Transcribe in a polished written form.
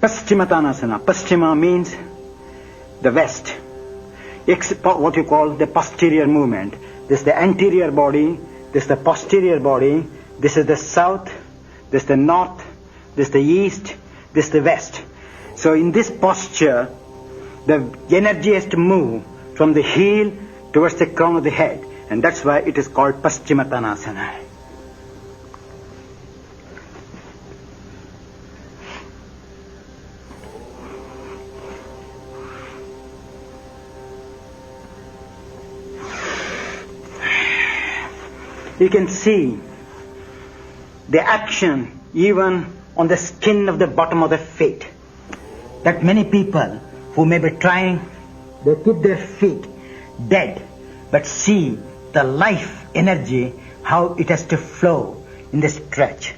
Paschimottanasana. Paschima means the west. What you call the posterior movement. This is the anterior body, this is the posterior body, this is the south, this is the north, this is the east, this is the west. So in this posture, the energy has to move from the heel towards the crown of the head. And that's why it is called Paschimottanasana. You can see the action even on the skin of the bottom of the feet. That many people who may be trying, they keep their feet dead, but see the life energy, how it has to flow in the stretch.